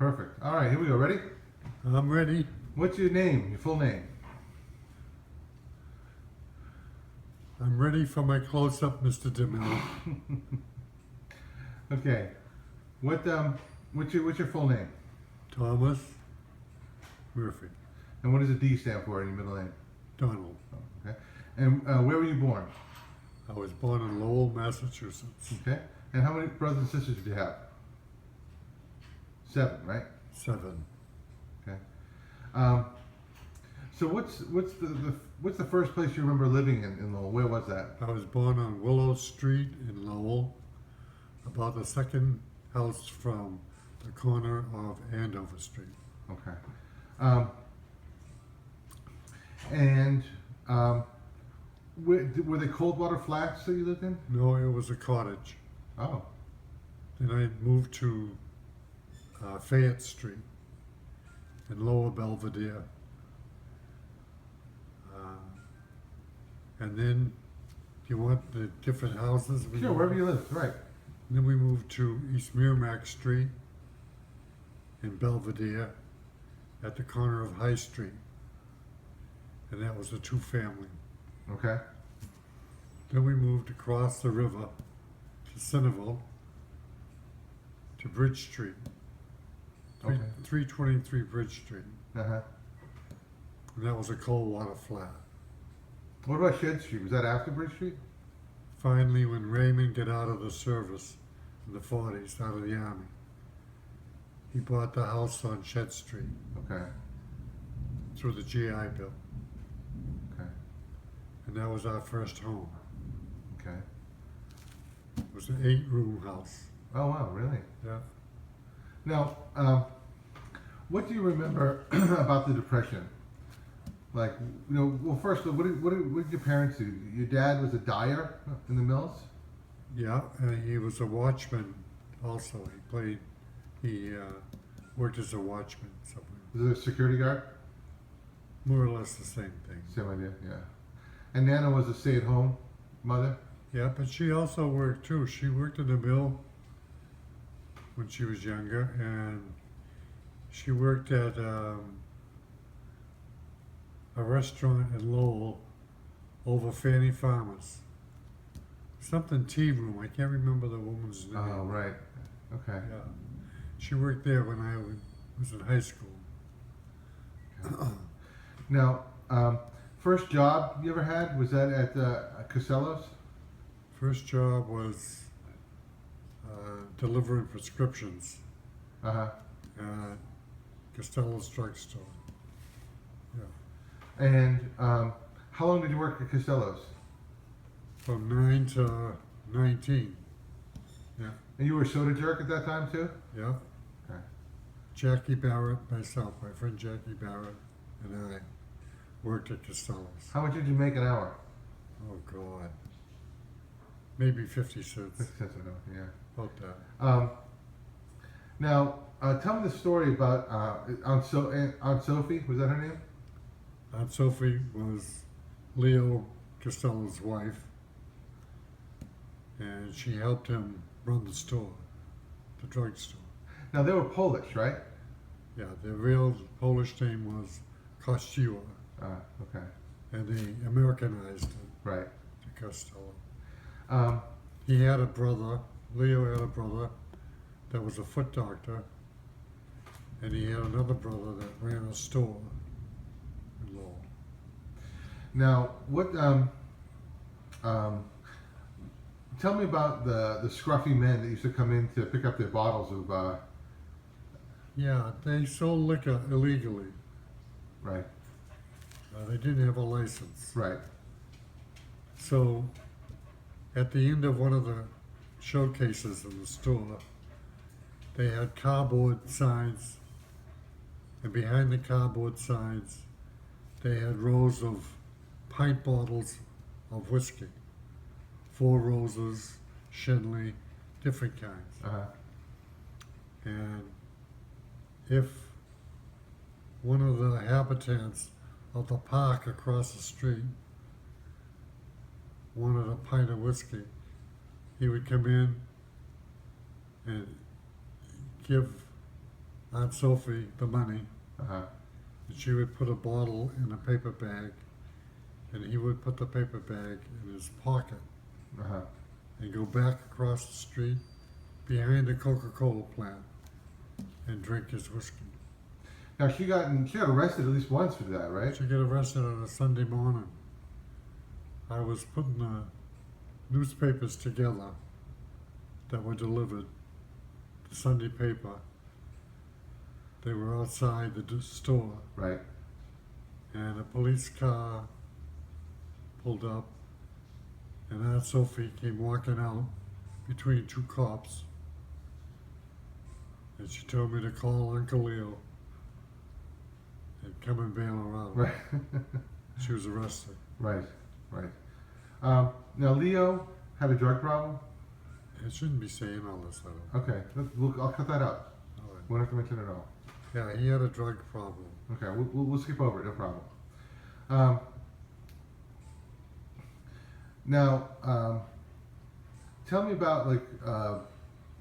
Perfect. All right, here we go. Ready? I'm ready. What's your name? Your full name? I'm ready for my close-up, Mr. DeMille. Okay. What's your full name? Thomas Murphy. And what does a D stand for in your middle name? Donald. Okay. And where were you born? I was born in Lowell, Massachusetts. Okay. And how many brothers and sisters did you have? 7, right? 7. Okay. So what's the first place you remember living in Lowell? Where was that? I was born on Willow Street in Lowell, about the second house from the corner of Andover Street. Okay. And were they cold water flats that you lived in? No, it was a cottage. Oh. Then I moved to Fayette Street in Lower Belvedere. And then, do you want the different houses? Sure, wherever you lived, right. Then we moved to East Merrimack Street in Belvedere at the corner of High Street. And that was a 2-family. Okay. Then we moved across the river to Centerville to Bridge Street. Okay. 323 Bridge Street. Uh-huh. And that was a cold water flat. What about Shed Street? Was that after Bridge Street? Finally, when Raymond got out of the service in the 40s, out of the Army, he bought the house on Shed Street Okay. through the GI Bill. Okay. And that was our first home. Okay. It was an 8-room house. Oh wow, really? Yeah. Now, what do you remember about the Depression? Like, well, first, what did your parents do? Your dad was a dyer in the mills? Yeah, and he was a watchman also. He worked as a watchman somewhere. Was it a security guard? More or less the same thing. Same idea, yeah. And Nana was a stay-at-home mother? Yeah, but she also worked too. She worked in the mill when she was younger, and she worked at a restaurant in Lowell over Fanny Farmers. Something tea room. I can't remember the woman's name. Oh, right. Okay. Yeah. She worked there when I was in high school. Now, first job you ever had, was that at Casellas? First job was delivering prescriptions Uh-huh. at Costello's drugstore. Yeah. And how long did you work at Casellas? From 9 to 19. Yeah. And you were a soda jerk at that time, too? Yeah. Okay. Jackie Barrett, myself, my friend Jackie Barrett, and I worked at Costello's. How much did you make an hour? Oh, God. Maybe 50 cents. Yeah. About that. Now, tell me the story about Aunt Sophie. Was that her name? Aunt Sophie was Leo Costello's wife, and she helped him run the store, the drugstore. Now, they were Polish, right? Yeah, the real Polish name was Kościuła, Okay. and they Americanized it Right. to Costello. Um, He had a brother, Leo had a brother that was a foot doctor, and he had another brother that ran a store in Lowell. now, tell me about the scruffy men that used to come in to pick up their bottles of, Yeah, they sold liquor illegally. right, They didn't have a license. right, So, at the end of one of the showcases in the store, they had cardboard signs, and behind the cardboard signs, they had rows of pint bottles of whiskey. 4 Roses, Shenley, different kinds. uh-huh. And if one of the habitants of the park across the street wanted a pint of whiskey, he would come in and give Aunt Sophie the money, Uh-huh. and she would put a bottle in a paper bag, and he would put the paper bag in his pocket Uh-huh. and go back across the street behind the Coca-Cola plant and drink his whiskey. Now she got arrested at least once for that, right? She got arrested on a Sunday morning. I was putting the newspapers together that were delivered, the Sunday paper. They were outside the store, Right. and a police car pulled up, and Aunt Sophie came walking out between two cops, and she told me to call Uncle Leo and come and bail her out. Right. She was arrested. Right. Right. Now Leo had a drug problem. I shouldn't be saying all this, I don't. Okay. I'll cut that out. All right. We don't have to mention it at all. Yeah, he had a drug problem. Okay. We'll skip over it. No problem. Now, tell me about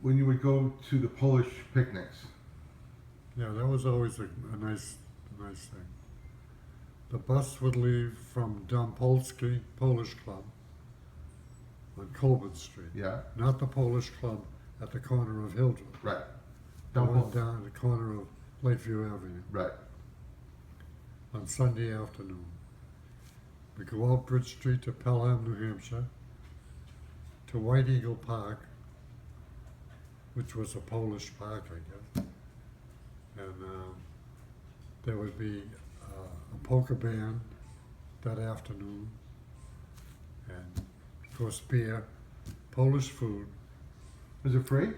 when you would go to the Polish picnics. Yeah, that was always a nice thing. The bus would leave from Dompolski Polish Club on Colbert Street, Yeah. not the Polish Club at the corner of Hildreth. Right. The one Don't. down at the corner of Lakeview Avenue Right. on Sunday afternoon. We go out Bridge Street to Pelham, New Hampshire, to White Eagle Park, which was a Polish park, I guess. And there would be a polka band that afternoon, and of course beer, Polish food. Was it free?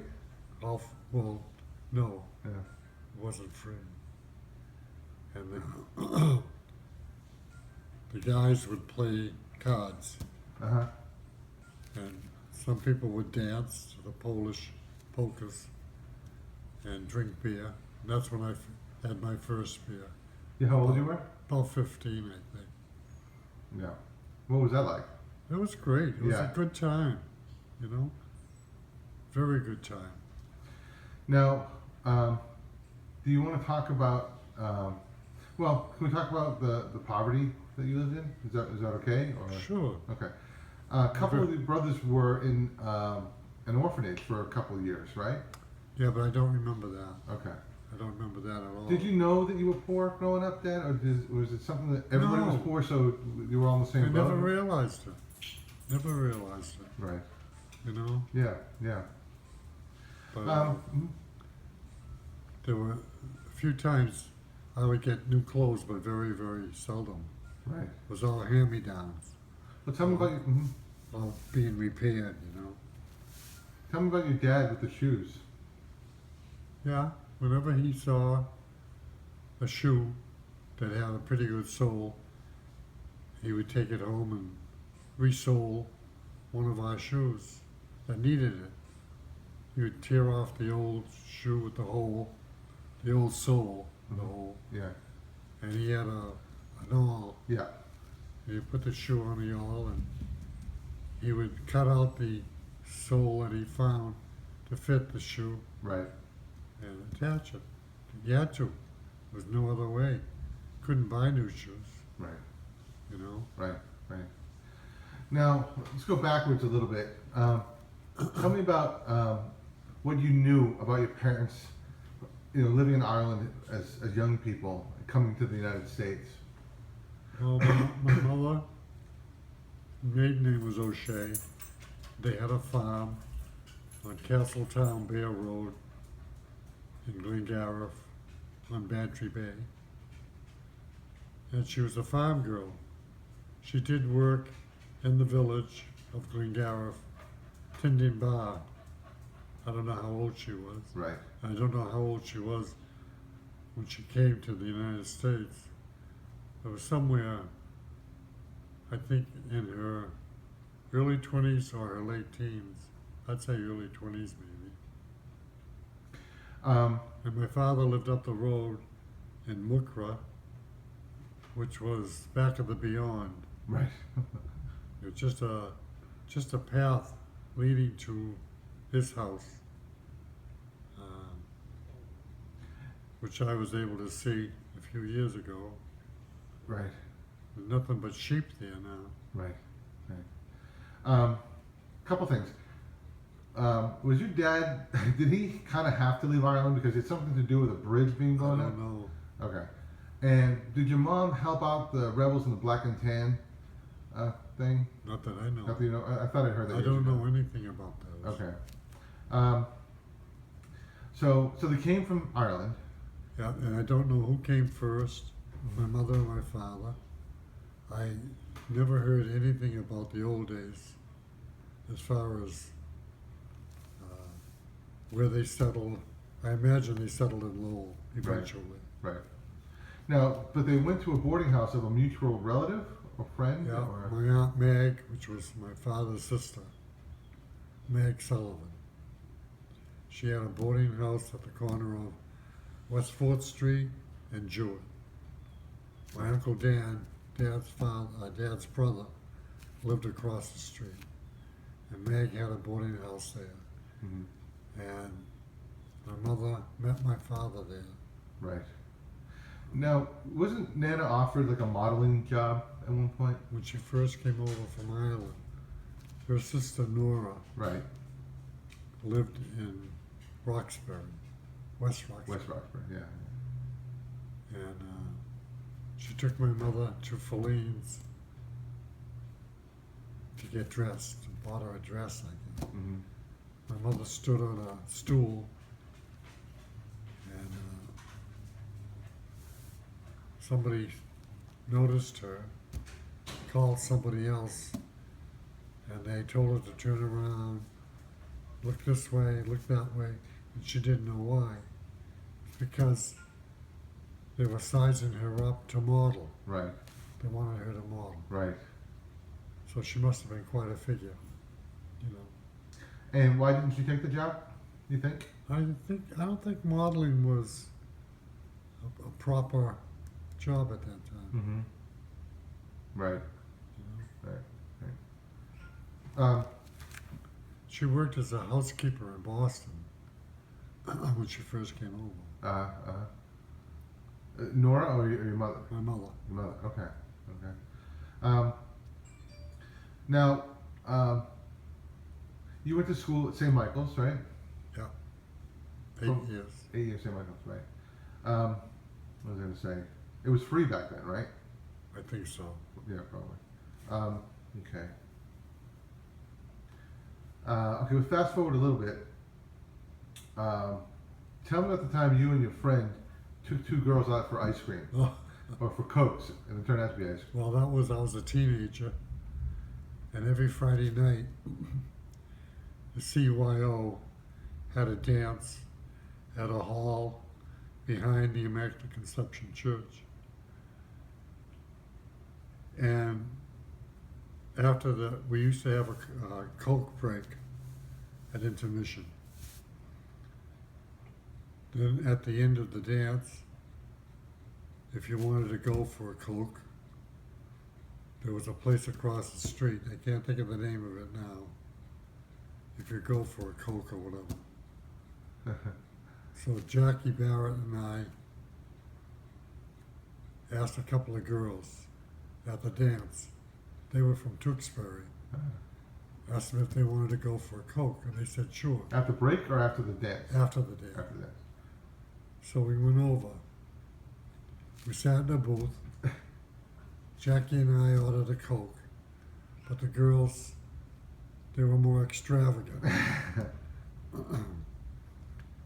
Well, no, Yeah. it wasn't free. And the guys would play cards, Uh-huh. and some people would dance to the Polish polkas and drink beer. And that's when I had my first beer. Yeah, how old you were? About 15, I think. Yeah. What was that like? It was great. It was Yeah. a good time, you know? Very good time. Now, do you want to talk about, well, can we talk about the poverty that you lived in? Is that okay? Or? Sure. Okay. A couple of the brothers were in an orphanage for a couple of years, right? Yeah, but I don't remember that. Okay. I don't remember that at all. Did you know that you were poor growing up, Dad, or was it something that everybody was No. poor, so you were all in the I same boat? never realized it. Never realized it, Right. you know? Yeah. Yeah. But Mhm. there were a few times I would get new clothes, but very, very seldom. Right. It was all hand-me-downs, Well, tell me about your, all being repaired, you know? tell me about your dad with the shoes. Yeah, whenever he saw a shoe that had a pretty good sole, he would take it home and resole one of our shoes that needed it. He would tear off the old shoe with the hole, the old sole with the hole, Yeah. and he had an awl. Yeah. He would put the shoe on the awl, and he would cut out the sole that he found to fit the shoe Right. and attach it. He had to. There was no other way. Couldn't buy new shoes, Right. you know? Right. Right. Now, let's go backwards a little bit. Tell me about what you knew about your parents, living in Ireland as young people, coming to the United States. Well, my mother, maiden name was O'Shea. They had a farm on Castletown Bear Road in Glengariff on Bantry Bay. And she was a farm girl. She did work in the village of Glengariff, tending bar. I don't know how old she was. Right. I don't know how old she was when she came to the United States. It was somewhere, I think, in her early 20s or her late teens. I'd say early 20s maybe. And my father lived up the road in Mukra, which was back of the beyond. Right. It was just a path leading to his house. which I was able to see a few years ago. Right. There's nothing but sheep there now. Right. Right. Couple things. Was your dad? Did he kind of have to leave Ireland because it's something to do with a bridge being I blown up? don't know. Okay. And did your mom help out the rebels in the Black and Tan thing? Not that I know. Not that you know. I thought I heard that. I years don't ago. know anything about those. Okay. Um, so they came from Ireland. Yeah, and I don't know who came first, my mother or my father. I never heard anything about the old days as far as where they settled. I imagine they settled in Lowell eventually. Right. Now, but they went to a boarding house of a mutual relative or friend? Yeah, Or? my Aunt Mag, which was my father's sister, Mag Sullivan. She had a boarding house at the corner of West 4th Street and Jewett. My Uncle Dan, Dad's brother, lived across the street. And Mag had a boarding house there. Mhm. And my mother met my father there. Right. Now, wasn't Nana offered like a modeling job at one point? When she first came over from Ireland, her sister Nora Right. lived in Roxbury, West Roxbury. West Roxbury, yeah. And she took my mother to Feline's to get dressed, and bought her a dress, I think. Mm-hmm. My mother stood on a stool, and somebody noticed her, called somebody else, and they told her to turn around, look this way, look that way, and she didn't know why. It's because they were sizing her up to model. Right. They wanted her to model. Right. So she must have been quite a figure, you know. And why didn't she take the job? You think? I don't think modeling was a proper job at that time. Mm-hmm. Right. You know? Right. She worked as a housekeeper in Boston when she first came over. Nora or your mother? My mother. Your mother. Okay. Okay. Now, you went to school at St. Michael's, right? Yeah. 8 From- years. 8 years St. Michael's, right? What was I going to say? It was free back then, right? I think so. Yeah, probably. Okay. Okay, well, fast forward a little bit. Tell me about the time you and your friend took two girls out for ice cream, Oh, or for Cokes, and it turned out to be ice cream. well, I was a teenager, and every Friday night, the CYO had a dance at a hall behind the Immaculate Conception Church. And after we used to have a Coke break at intermission. Then at the end of the dance, if you wanted to go for a Coke, there was a place across the street. I can't think of the name of it now. If you go for a Coke or whatever. So Jackie Barrett and I asked a couple of girls at the dance. They were from Tewksbury. Asked them if they wanted to go for a Coke, and they said sure. After break or after the dance? After the dance. After that. So we went over. We sat in a booth. Jackie and I ordered a Coke, but the girls, they were more extravagant.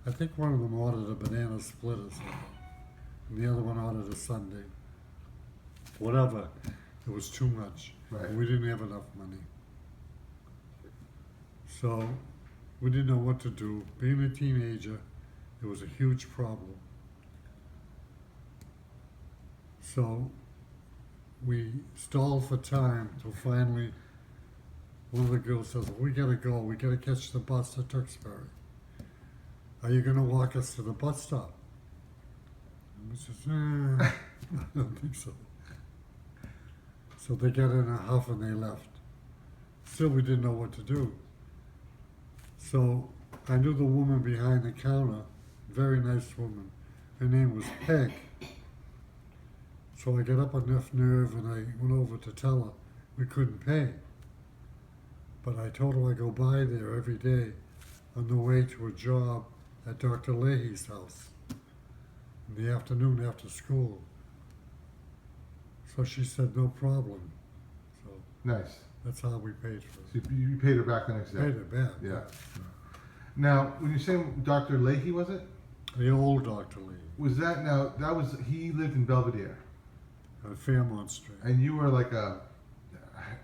I think one of them ordered a banana split or something, and the other one ordered a sundae. Whatever, it was too much. Right. We didn't have enough money. So we didn't know what to do. Being a teenager, it was a huge problem. So we stalled for time till finally one of the girls says, we gotta go, we gotta catch the bus to Tewksbury. Are you gonna walk us to the bus stop? And we says, I don't think so. So they got in a huff and they left. Still, we didn't know what to do. So I knew the woman behind the counter, very nice woman. Her name was Peg. So I got up on enough nerve and I went over to tell her we couldn't pay. But I told her I go by there every day on the way to a job at Dr. Leahy's house in the afternoon after school. So she said no problem. So Nice. that's how we paid for So it. you paid her back the next day. Paid her back. Yeah. Now, when you say Dr. Leahy, was it? The old Dr. Leahy Was that now? That was he lived in Belvedere, at Fairmont Street. and you were like a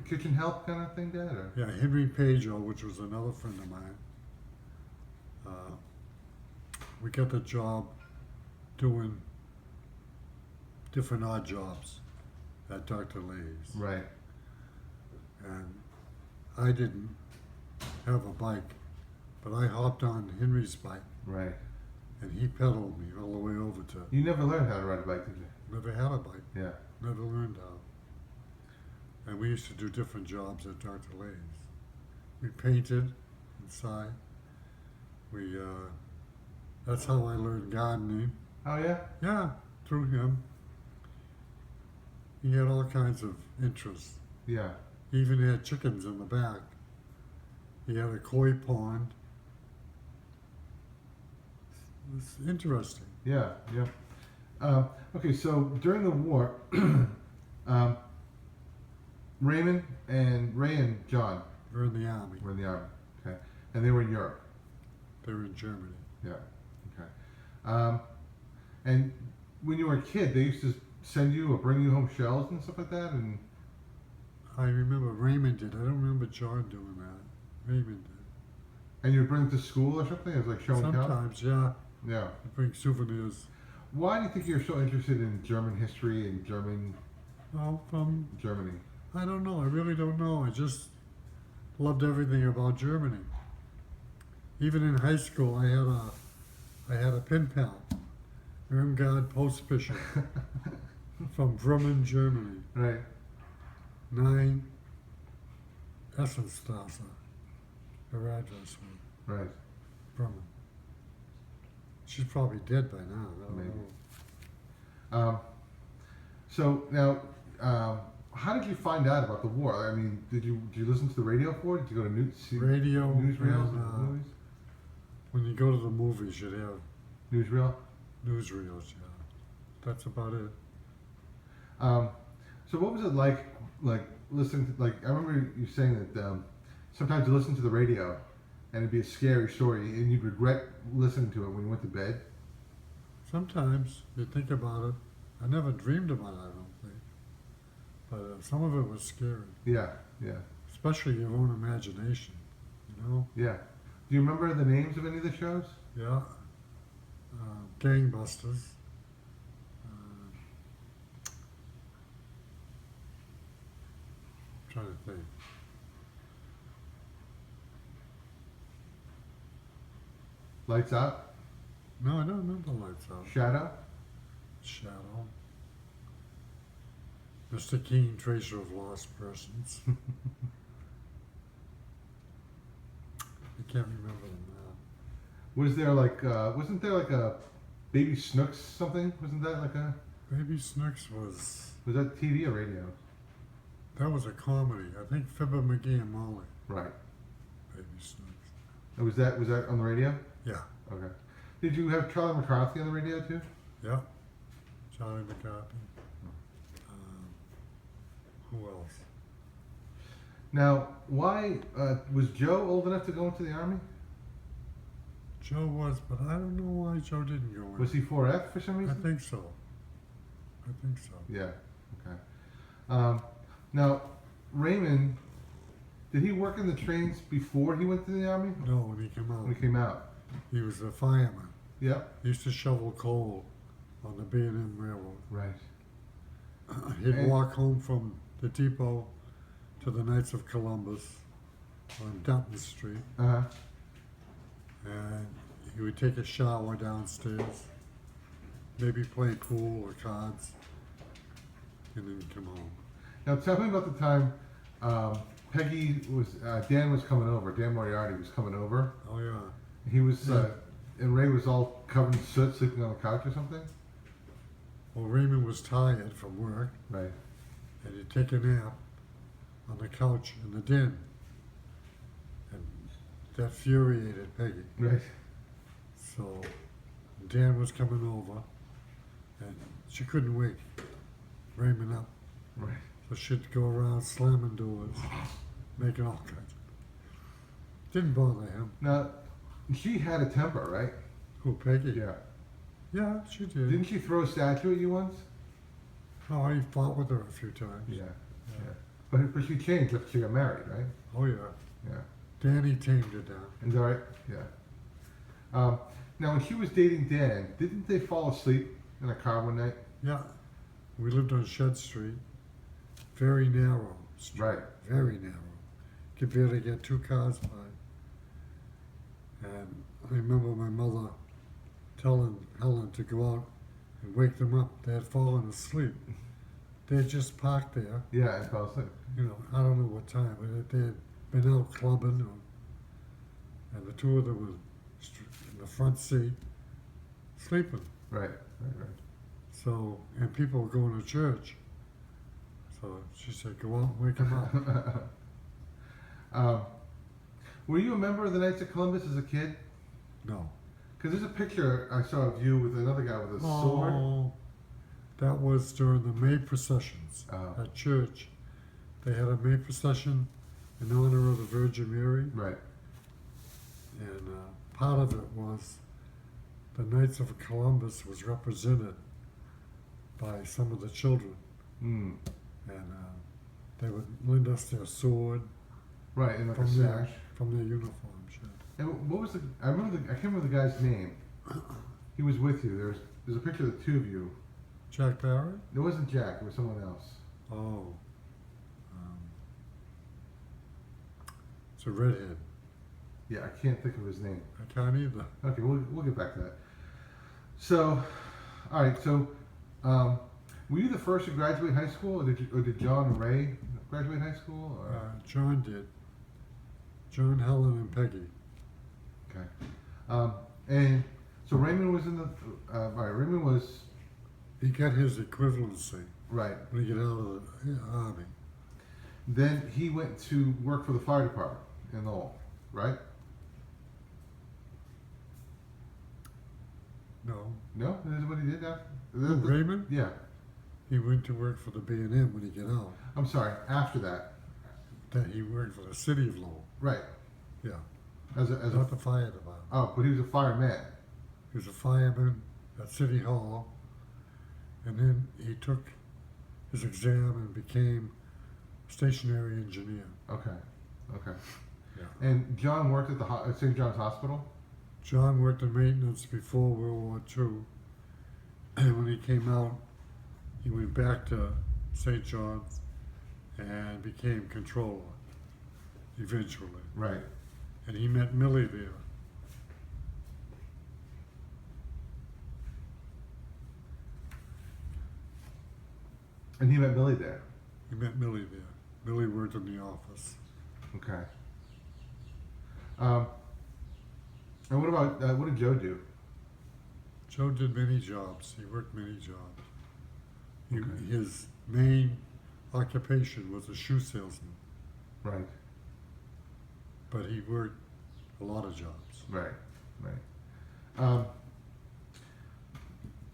kitchen help kind of thing, Dad, or? Yeah, Henry Pageau, which was another friend of mine. We got the job doing different odd jobs at Dr. Lee's. Right. And I didn't have a bike, but I hopped on Henry's bike Right. and he pedaled me all the way over to, You never learned how to ride a bike, did you? never had a bike, Yeah. never learned how. And we used to do different jobs at Dr. Lee's. We painted inside. That's how I learned gardening. Oh yeah. Yeah, through him. He had all kinds of interests. Yeah. He even had chickens in the back. He had a koi pond. It's interesting. Yeah. Yeah. Okay, so during the war, Raymond and Ray and John We're in the army. were in the army. Okay, and they were in Europe. They were in Germany. Yeah. Okay. And when you were a kid, they used to send you or bring you home shells and stuff like that, and I remember Raymond did. I don't remember John doing that. Raymond did. you'd bring them to school or something. It was like show and tell. Sometimes, yeah. Yeah. I bring souvenirs. Why do you think you're so interested in German history and Well, from Germany? I don't know. I really don't know. I just loved everything about Germany. Even in high school, I had a pen pal, Irmgard Postbishop from Bremen, Germany. Right. 9 Essenstrasse. Her address was Right. Bremen. She's probably dead by now. I don't Maybe. know. So now, how did you find out about the war? I mean, did you listen to the radio for it? Did you go to Radio. newsreels and, and movies? when you go to the movies, you'd have Newsreel. newsreels. Yeah, that's about it. So what was it like listening to, I remember you saying that sometimes you listen to the radio and it'd be a scary story and you'd regret listening to it when you went to bed. Sometimes you think about it. I never dreamed about it, I don't think. But some of it was scary, Yeah, yeah, especially your own imagination, you know? yeah. Do you remember the names of any of the shows? Yeah. Gangbusters. Trying to think. Lights Out, No, I don't remember Lights Out. Shadow. Shadow. Mr. Keen, Tracer of Lost Persons. I can't remember them now. Was there wasn't there like a Baby Snooks something? Wasn't that like a, Baby Snooks was that TV or radio? that was a comedy. I think Fibber McGee and Molly. Right. Baby Snooks. And was that on the radio? Yeah. Okay. Did you have Charlie McCarthy on the radio too? Yeah. Charlie McCarthy. Who else? Now, why was Joe old enough to go into the army? Joe was, but I don't know why Joe didn't go in. Was he 4F for some I reason? think so. I think so. Yeah. Okay. Now, Raymond, did he work in the trains before he went to the army? No, when he came out, When he came out. he was a fireman. Yep. He used to shovel coal on the B&M Railroad. Right. He'd And- walk home from the depot to the Knights of Columbus on Dunton Street, Uh huh. and he would take a shower downstairs, maybe play pool or cards, and then come home. Now, tell me about the time Dan was coming over. Dan Moriarty was coming over. Oh yeah, He was Yeah. and Ray was all covered in soot, sleeping on the couch or something. Well, Raymond was tired from work, Right. and he'd take a nap on the couch in the den. And that infuriated Peggy. Right. So Dan was coming over, and she couldn't wake Raymond up. Right. So she'd go around slamming doors, making all kinds. Didn't bother him. Now, she had a temper, right? Who, Peggy? Yeah. Yeah, she did. Didn't she throw a statue at you once? Oh, I fought with her a few times. Yeah. But she changed after she got married, right? Oh, yeah. Yeah. Danny tamed her down. Is that right? Yeah. Now, when she was dating Dan, didn't they fall asleep in a car one night? Yeah. We lived on Shed Street. Very narrow street. Right. Very narrow. Could barely get two cars by. And I remember my mother telling Helen to go out and wake them up. They had fallen asleep. They had just parked there. Yeah, I fell asleep. You know, I don't know what time, but they had been out clubbing, and the two of them were in the front seat, sleeping. Right. So, and people were going to church. So she said, go out and wake them up. Were you a member of the Knights of Columbus as a kid? No. Because there's a picture I saw of you with another guy with a sword. Oh, that was during the May processions Oh. at church. They had a May procession in honor of the Virgin Mary. Right. And part of it was the Knights of Columbus was represented by some of the children, Mm. and they would lend us their sword Right, in like a from sash. their uniforms. Yeah. And what was the? I can't remember the guy's name. He was with you. There's a picture of the two of you. Jack Barrett? It wasn't Jack. It was someone else. Oh, it's a redhead. Yeah, I can't think of his name. I can't either. Okay, we'll get back to that. So, all right. So, were you the first to graduate high school, or did John and Ray graduate high school? Or? John did. John, Helen, and Peggy. Okay. And so Raymond was in the. All right, Raymond was He got his equivalency right. when he got out of the army. Then he went to work for the fire department in Lowell, right? No. No, this is what he did after. Who, Raymond? Yeah. He went to work for the B&M when he got out. I'm sorry. After that, That he worked for the city of Lowell. right? Yeah. As a Not the fire department. oh, but he was a fireman. He was a fireman at City Hall, and then he took his exam and became stationary engineer. Okay. Okay. Yeah. And John worked at the at St. John's Hospital. John worked in maintenance before World War II, and when he came out, he went back to St. John's and became controller eventually. Right. And he met Millie there. And he met Billy there. He met Millie there. Millie worked in the office. Okay. And what about what did Joe do? Joe did many jobs. He worked many jobs. Okay. His main occupation was a shoe salesman, Right. but he worked a lot of jobs. Right. Right.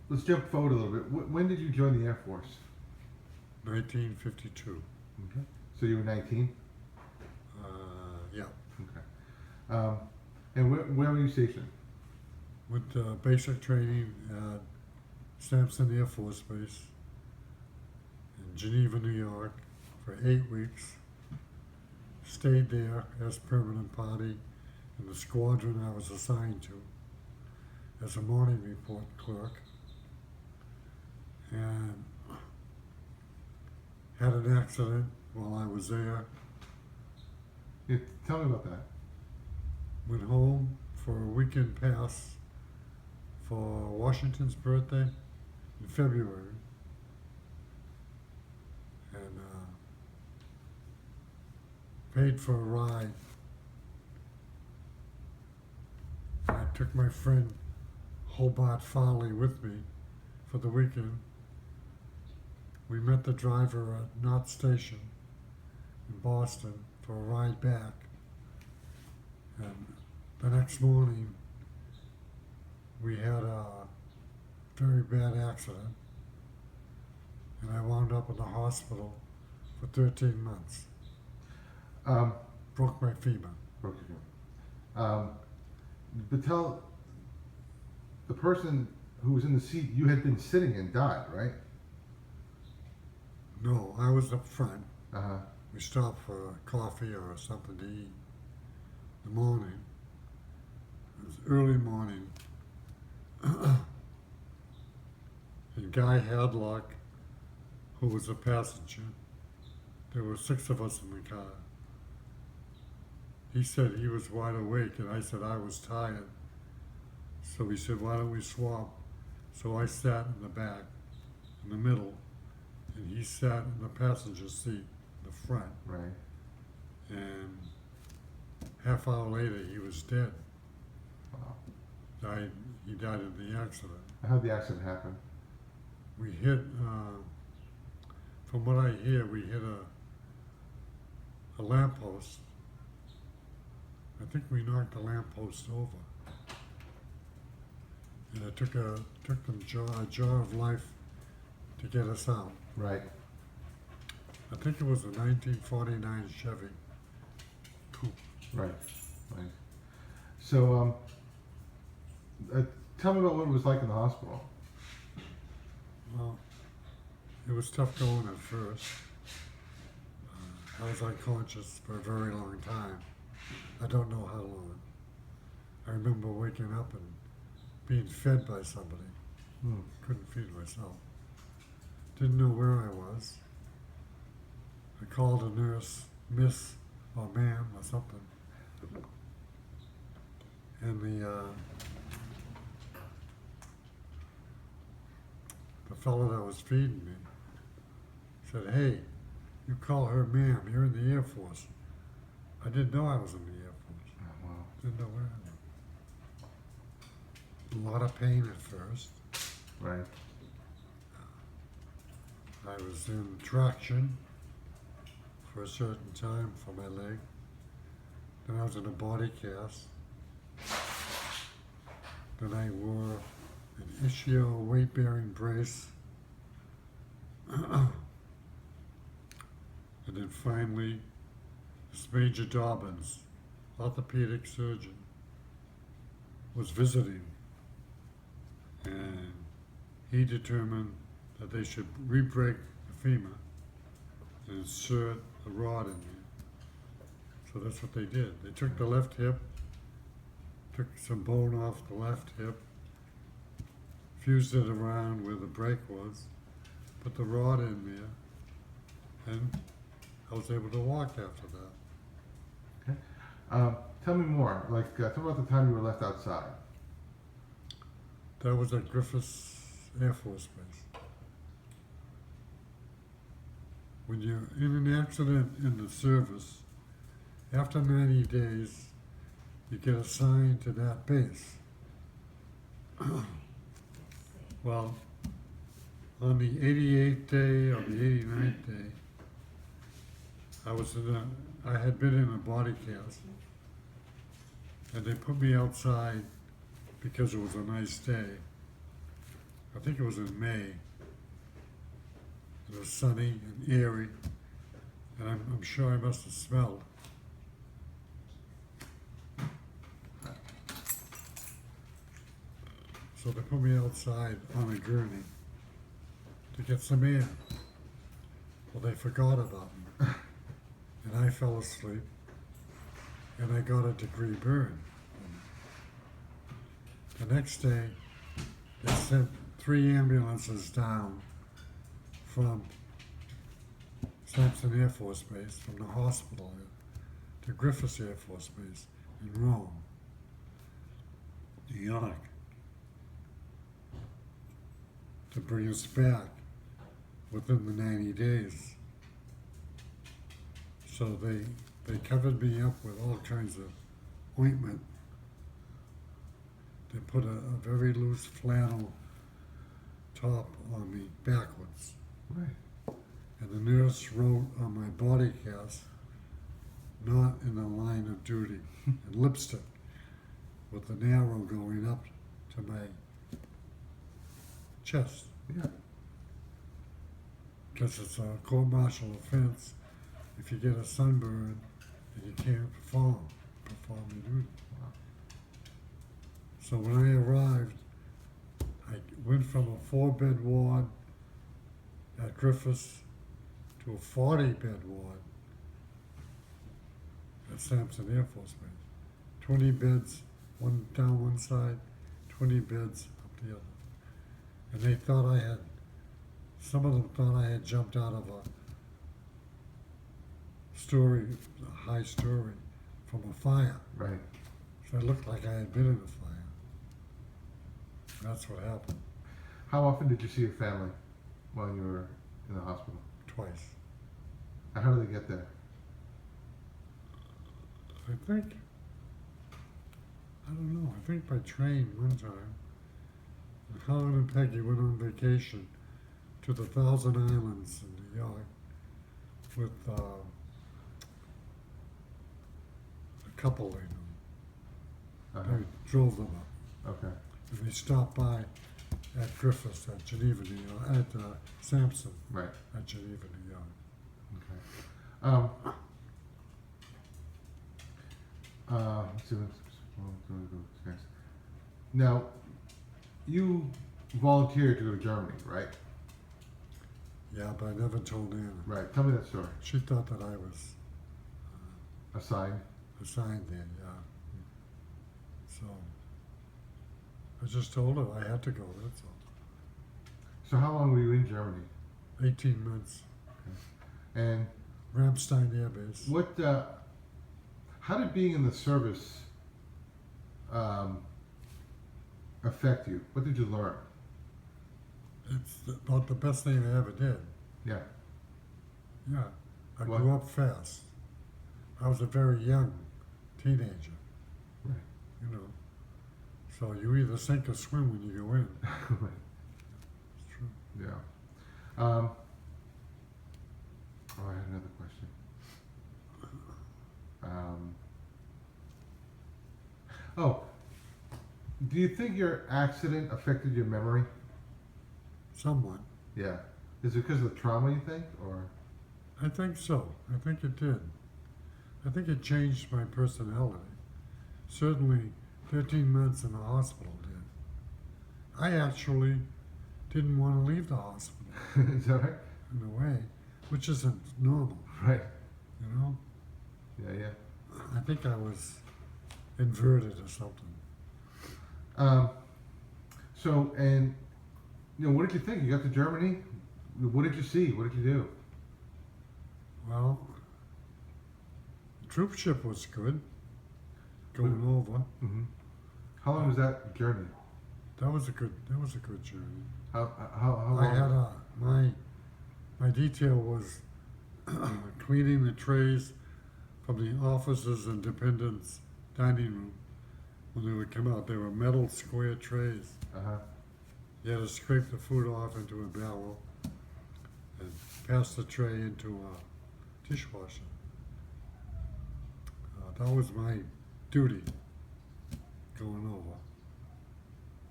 Let's jump forward a little bit. When did you join the Air Force? 1952. Okay. So you were 19. Yeah. Okay. And where were you stationed? Went basic training at Sampson Air Force Base in Geneva, New York for 8 weeks. Stayed there as permanent party in the squadron I was assigned to as a morning report clerk. And had an accident while I was there. Yeah, tell me about that. Went home for a weekend pass for Washington's birthday in February. And paid for a ride. I took my friend Hobart Farley with me for the weekend. We met the driver at Knott Station in Boston for a ride back. And the next morning, we had a very bad accident, and I wound up in the hospital for 13 months. Um, Broke my femur. broke your femur. But tell the person who was in the seat you had been sitting in died, right? No, I was up front. Uh-huh. We stopped for coffee or something to eat. In the morning, it was early morning, and Guy Hadlock, who was a passenger, there were 6 of us in the car. He said he was wide awake, and I said I was tired. So he said, why don't we swap? So I sat in the back, in the middle, and he sat in the passenger seat, in the front. Right. And half hour later, he was dead. Wow. He died in the accident. How'd the accident happen? We hit, from what I hear, we hit a lamppost. I think we knocked the lamppost over. And it took them a jar of life to get us out. Right. I think it was a 1949 Chevy Coupe. Right. Right. So, tell me about what it was like in the hospital. Well, it was tough going at first. I was unconscious for a very long time. I don't know how long. I remember waking up and being fed by somebody. Couldn't feed myself. Didn't know where I was. I called a nurse, Miss or Ma'am or something. And the fellow that was feeding me said, hey, you call her Ma'am, you're in the Air Force. I didn't know I was in the Air Force. Oh, wow. Didn't know where I was. A lot of pain at first. Right. I was in traction for a certain time for my leg. Then I was in a body cast. Then I wore an ischio weight-bearing brace. And then finally, this Major Dobbins, orthopedic surgeon, was visiting. And he determined that they should re-break the femur and insert a rod in there. So that's what they did. They took the left hip, took some bone off the left hip, fused it around where the break was, put the rod in there, and I was able to walk after that. Okay. Tell me more. Like, tell me about the time you were left outside. That was at Griffiths Air Force Base. When you're in an accident in the service, after 90 days, you get assigned to that base. Well, on the 88th day or the 89th day, I had been in a body cast, and they put me outside because it was a nice day. I think it was in May. It was sunny and airy, and I'm sure I must have smelled. So they put me outside on a gurney to get some air. Well, they forgot about me, and I fell asleep, and I got a degree burn. The next day, they sent 3 ambulances down from Sampson Air Force Base, from the hospital to Griffiths Air Force Base in Rome, New York, to bring us back within the 90 days. So they covered me up with all kinds of ointment they put a very loose flannel top on me backwards. Right. And the nurse wrote on my body cast, "Not in the line of duty," in lipstick, with an arrow going up to my chest. Yeah. Because it's a court-martial offense if you get a sunburn and you can't perform your duty. Wow. So when I arrived, I went from a 4-bed ward at Griffiths to a 40-bed ward at Sampson Air Force Base. 20 beds, one down one side, 20 beds up the other. And they thought some of them thought I had jumped out of a high story from a fire. Right. So it looked like I had been in a fire. That's what happened, How often did you see your family while you were in the hospital? twice. And how did they get there? I don't know, I think by train one time. Helen and Peggy went on vacation to the Thousand Islands in New York with a couple they knew. Uh-huh. They drove them up. Okay. And they stopped by at Griffiths at Geneva, New York, at Sampson Right. at Geneva, New York. Okay. Let's see. Next. Now, you volunteered to go to Germany, right? Yeah, but I never told Anna. Right. Tell me that story. She thought that I was Assigned. assigned there, yeah. So I just told her I had to go, that's all. So how long were you in Germany? 18 months. And Ramstein Air Base. what? How did being in the service affect you? What did you learn? It's about the best thing I ever did. Yeah. Yeah. I What? grew up fast. I was a very young teenager. Right. You know. So you either sink or swim when you go in. Right. It's true. Yeah. Oh, I had another question. Oh, do you think your accident affected your memory? Somewhat. Yeah. Is it because of the trauma, you think, or? I think so. I think it did. I think it changed my personality. Certainly 13 months in the hospital did. I actually didn't want to leave the hospital, Is that right? in a way, which isn't normal, Right. you know? Yeah, yeah. I think I was inverted or something. So, and, what did you think? You got to Germany? What did you see? What did you do? Well, the troop ship was good, going over. Mm-hmm. How long was that journey? That was a good journey. How long? I had my detail was cleaning the trays from the officers and dependents' dining room. When they would come out, they were metal square trays. Uh-huh. You had to scrape the food off into a barrel and pass the tray into a dishwasher. That was my duty going over.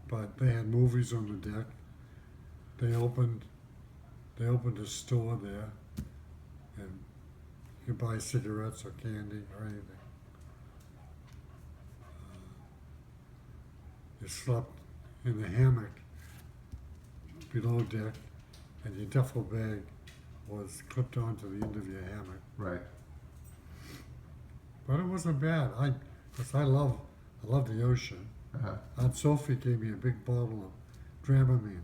But they had movies on the deck. They opened a store there, and you could buy cigarettes or candy or anything. You slept in the hammock below deck, and your duffel bag was clipped onto the end of your hammock. Right. But it wasn't bad. Because I love the ocean. Uh-huh. Aunt Sophie gave me a big bottle of Dramamine.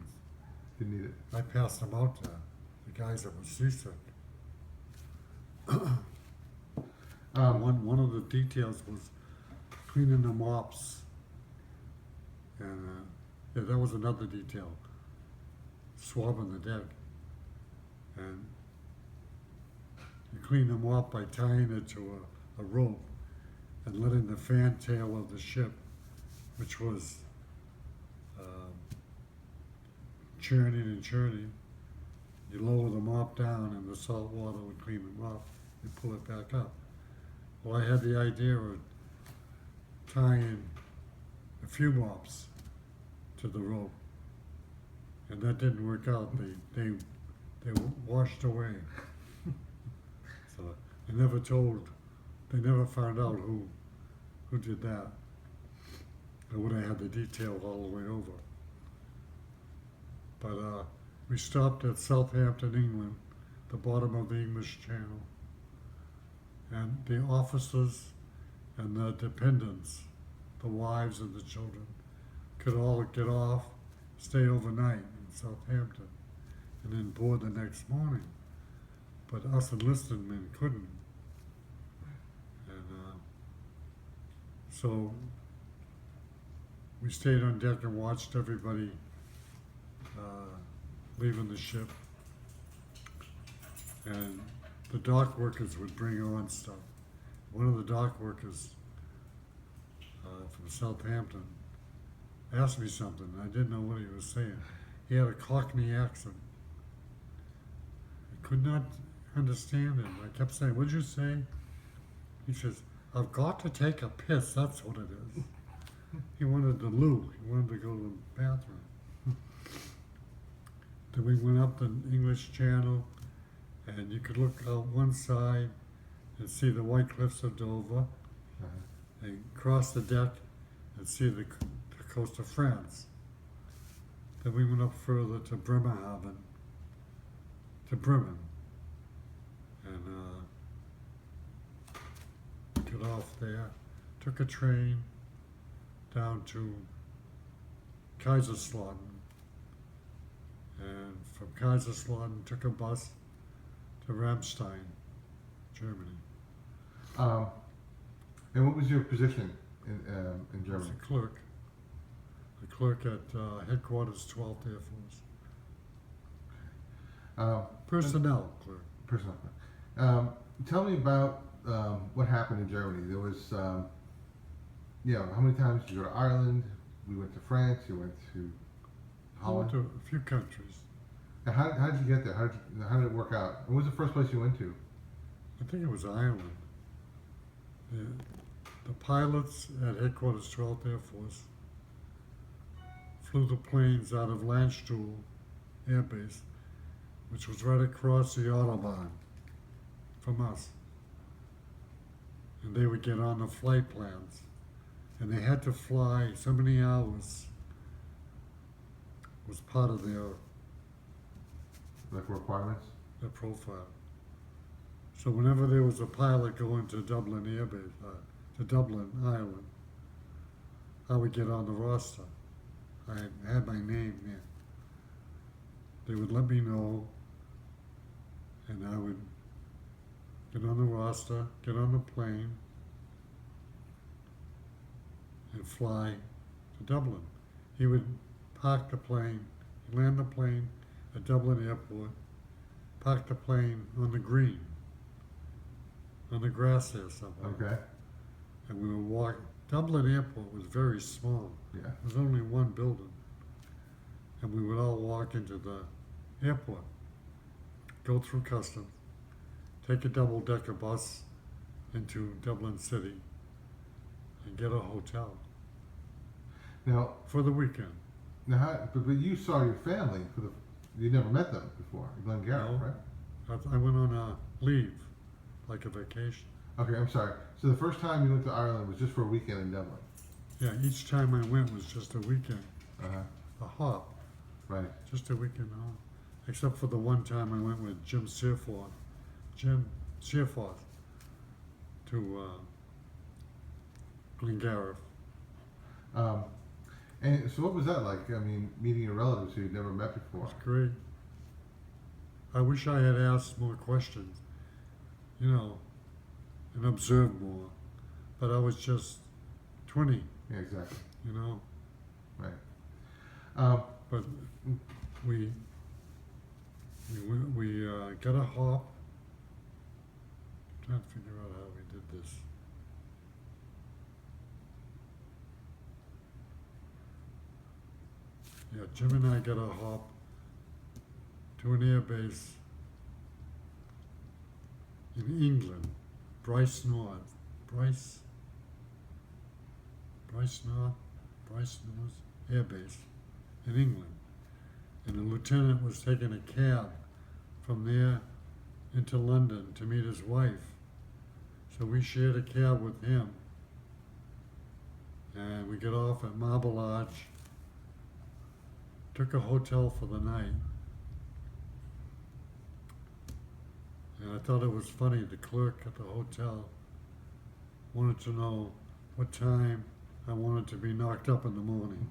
Didn't need it. I passed them out to the guys that were seasick. One of the details was cleaning the mops. And yeah, that was another detail. Swabbing the deck. And you clean them off by tying it to a rope and letting the fantail of the ship, which was churning and churning. You lower the mop down and the salt water would clean them up. You pull it back up. Well, I had the idea of tying a few mops to the rope, and that didn't work out. They washed away. So they never found out who did that. I would have had the detail all the way over. But we stopped at Southampton, England, the bottom of the English Channel, and the officers and the dependents, the wives and the children, could all get off, stay overnight in Southampton, and then board the next morning. But us enlisted men couldn't. And so we stayed on deck and watched everybody leaving the ship. And the dock workers would bring on stuff. One of the dock workers from Southampton asked me something. I didn't know what he was saying. He had a Cockney accent. I could not understand him. I kept saying, "What'd you say?" He says, "I've got to take a piss, that's what it is." He wanted the loo. He wanted to go to the bathroom. Then we went up the English Channel, and you could look out one side and see the White Cliffs of Dover, and cross the deck and see the coast of France. Then we went up further to Bremerhaven, to Bremen, and got off there, took a train down to Kaiserslautern, and from Kaiserslautern took a bus to Ramstein, Germany. And what was your position in I was Germany? a clerk at headquarters, 12th Air Force. Personnel clerk. Personnel. Tell me about what happened in Germany. There was, how many times did you go to Ireland? We went to France. You went to I went Holland. to a few countries. Now, how did you get there? How did it work out? What was the first place you went to? I think it was Ireland. The pilots at headquarters, 12th Air Force, flew the planes out of Landstuhl Air Base, which was right across the Autobahn from us. And they would get on the flight plans. And they had to fly so many hours, was part of their Requirements? profile. So whenever there was a pilot going to Dublin Air Base, to Dublin, Ireland, I would get on the roster. I had my name there. They would let me know, and I would get on the roster, get on the plane, and fly to Dublin. He would park the plane, land the plane at Dublin Airport, park the plane on the green, on the grass there somewhere. Okay. And we would walk. Dublin Airport was very small. Yeah. There was only one building. And we would all walk into the airport, go through customs, take a double-decker bus into Dublin City, and get a hotel Now, for the weekend. but you saw your family you never met them before, Glengarry, No. right? I went on a leave, like a vacation. Okay, I'm sorry. So the first time you went to Ireland was just for a weekend in Dublin. Yeah, each time I went was just a weekend, Uh-huh. a hop, Right. just a weekend hop. Except for the one time I went with Jim Searforth to Glengarry. And so what was that like? I mean, meeting your relatives who you'd never met It before. was great. I wish I had asked more questions, and observed more. But I was just 20, Yeah, exactly. Right. But we got a hop. I'm trying to figure out how we did this. Yeah, Jim and I got a hop to an air base in England, Bryce North, Bryce North Air Base in England. And the lieutenant was taking a cab from there into London to meet his wife. So we shared a cab with him. And we got off at Marble Arch, took a hotel for the night. And I thought it was funny, the clerk at the hotel wanted to know what time I wanted to be knocked up in the morning.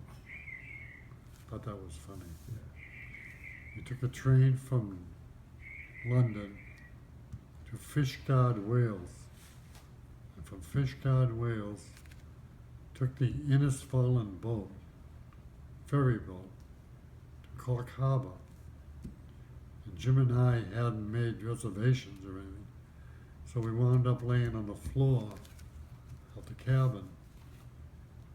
Thought that was funny. We took a train from London to Fishguard, Wales. And from Fishguard, Wales, took the Innisfallen boat, ferry boat, to Cork Harbor. And Jim and I hadn't made reservations or anything, so we wound up laying on the floor of the cabin.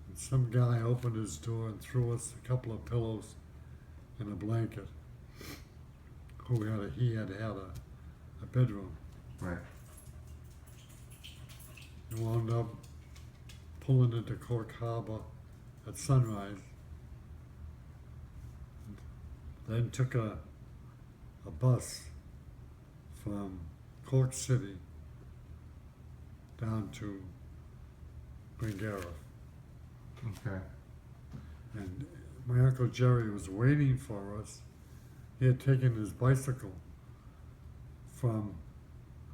And some guy opened his door and threw us a couple of pillows and a blanket. He had a bedroom. Right. We wound up pulling into Cork Harbor at sunrise. Then took a bus from Cork City down to Glengarriff. Okay. And my Uncle Jerry was waiting for us. He had taken his bicycle from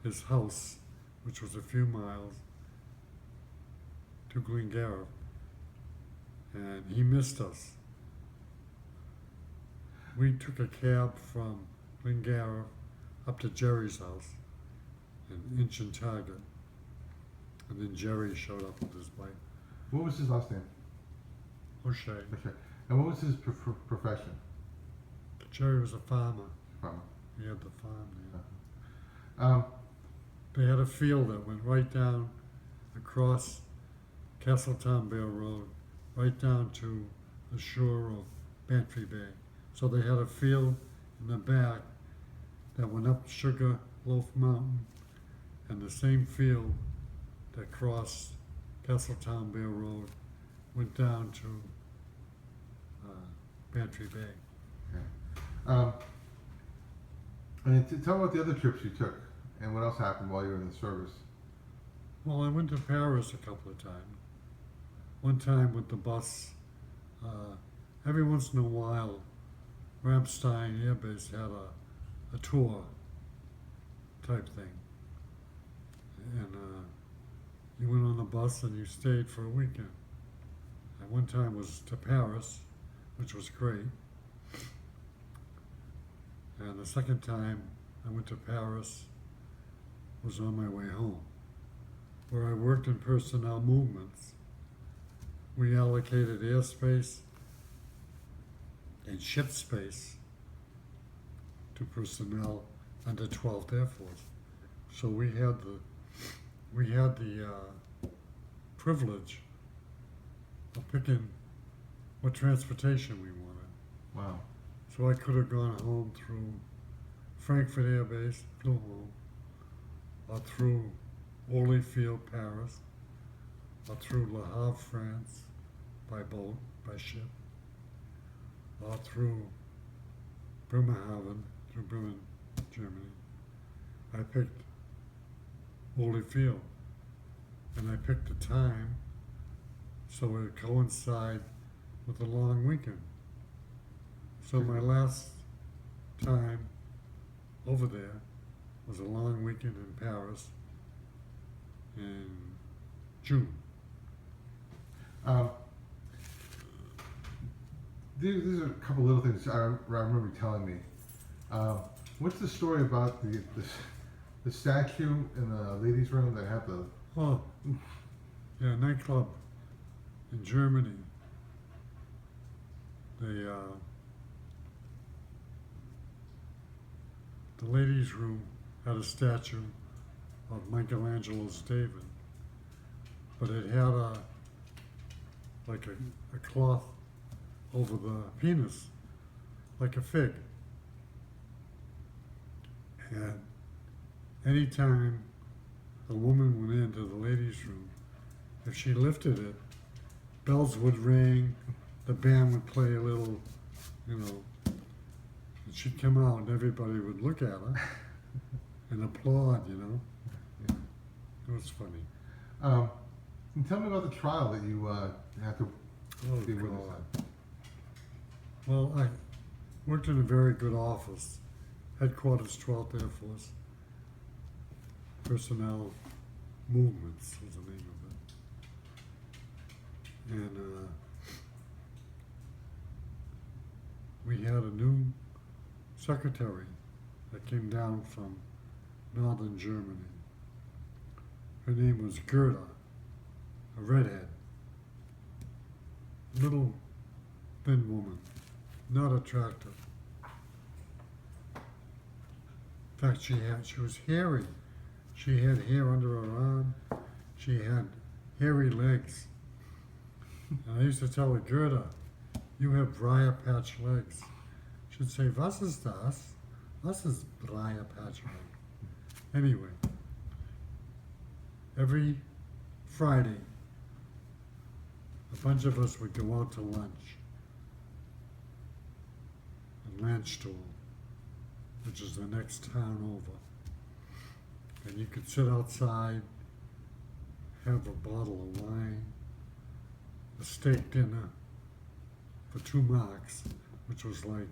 his house, which was a few miles, to Glengarriff, and he missed us. We took a cab from Glengarriff up to Jerry's house in Inchintarget, and then Jerry showed up with his bike. What was his last name? O'Shea. Okay. And what was his profession? Jerry was a farmer. Farmer. He had the farm there. Um, They had a field that went right down across Castletown Bear Road, right down to the shore of Bantry Bay. So they had a field in the back that went up Sugar Loaf Mountain, and the same field that crossed Castletown Bear Road went down to Bantry Bay. and tell me about the other trips you took and what else happened while you were in the service. Well, I went to Paris a couple of times. One time with the bus. Every once in a while, Ramstein Air Base had a tour type thing. And you went on the bus and you stayed for a weekend. And one time was to Paris, which was great. And the second time I went to Paris was on my way home, where I worked in personnel movements. We allocated airspace and ship space to personnel under 12th Air Force. So we had the privilege of picking what transportation we wanted. Wow. So I could have gone home through Frankfurt Air Base, flew home, or through Orly Field, Paris, or through Le Havre, France, by boat, by ship, or through Bremerhaven, through Bremen, Germany. I picked Orly Field, and I picked a time so it would coincide with a long weekend. So my last time over there was a long weekend in Paris in June. These are a couple little things I remember you telling me. What's the story about the statue in the ladies' room that had the... Oh, yeah, nightclub in Germany. The ladies' room had a statue of Michelangelo's David, but it had a cloth over the penis, like a fig. And anytime a woman went into the ladies' room, if she lifted it, bells would ring, the band would play a little, and she'd come out and everybody would look at her and applaud. It was funny. And tell me about the trial that you had to Oh, be with us God. on. Well, I worked in a very good office, headquarters 12th Air Force, personnel movements was the name of it. And we had a new secretary that came down from northern Germany. Her name was Gerda, a redhead, little thin woman, not attractive. In fact, she was hairy. She had hair under her arm. She had hairy legs. And I used to tell her, Gerda, you have briar patch legs. She'd say, was ist das? Was ist briar patch leg? Anyway, every Friday, a bunch of us would go out to lunch in Landstuhl, which is the next town over. And you could sit outside, have a bottle of wine, a steak dinner for 2 marks, which was like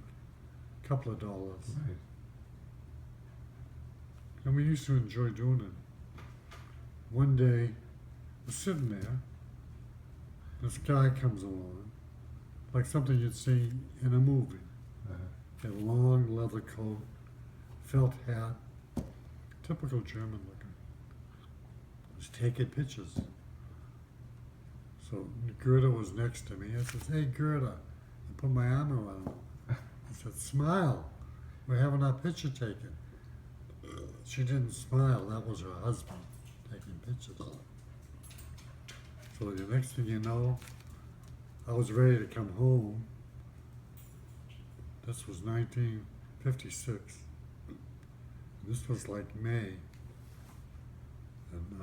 a couple of dollars. Right. And we used to enjoy doing it. One day, we're sitting there, this guy comes along, like something you'd see in a movie. Uh-huh. Had a long leather coat, felt hat, typical German looking. Was taking pictures. So Gerda was next to me. I said, hey Gerda, I put my arm around her. I said, smile, we're having our picture taken. She didn't smile, that was her husband taking pictures. So the next thing you know, I was ready to come home. This was 1956. This was like May. And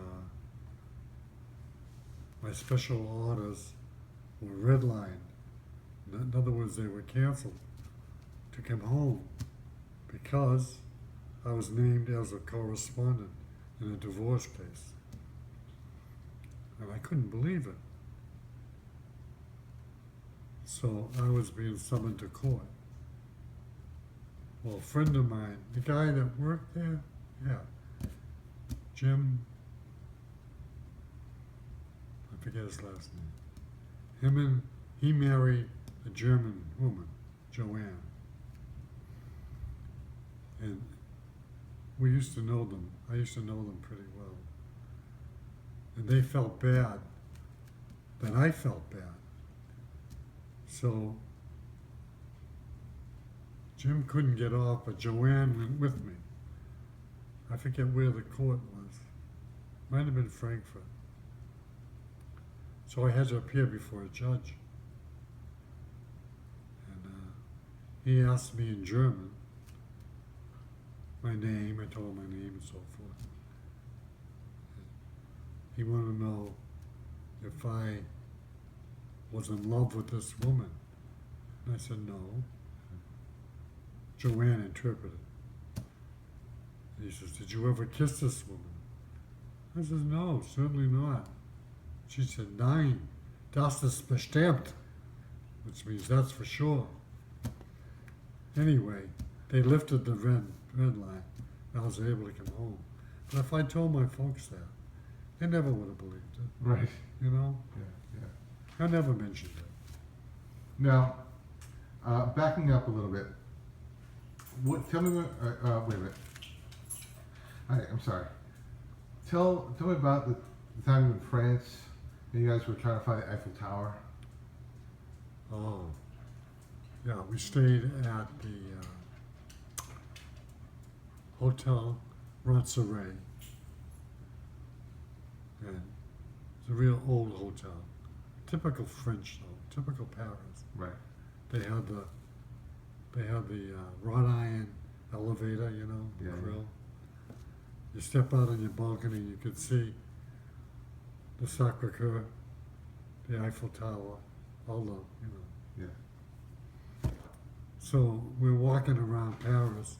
my special orders were redlined. In other words, they were canceled to come home because I was named as a correspondent in a divorce case. And I couldn't believe it. So I was being summoned to court. Well, a friend of mine, the guy that worked there, Jim, I forget his last name. He married a German woman, Joanne. And we used to know them. I used to know them pretty well. And they felt bad that I felt bad. So Jim couldn't get off, but Joanne went with me. I forget where the court was. Might have been Frankfurt. So I had to appear before a judge. And he asked me in German my name. I told him my name and so forth. He wanted to know if I was in love with this woman. And I said no. Joanne interpreted. And he says, did you ever kiss this woman? I said, no, certainly not. She said, nein, das ist bestimmt, which means that's for sure. Anyway, they lifted the red line. I was able to come home. But if I told my folks that, they never would have believed it. Right. You know? Yeah, yeah. I never mentioned it. Now, backing up a little bit, tell me what, wait a minute. I'm sorry. Tell me about the time you were in France and you guys were trying to find the Eiffel Tower. Oh, yeah, we stayed at the Hotel Ronceret. And it's a real old hotel. Typical French though, typical Paris. Right. They had the wrought iron elevator, you know, Yeah, yeah. grill. You step out on your balcony, you can see the Sacre-Cœur, the Eiffel Tower, all the, you know. Yeah. So we're walking around Paris,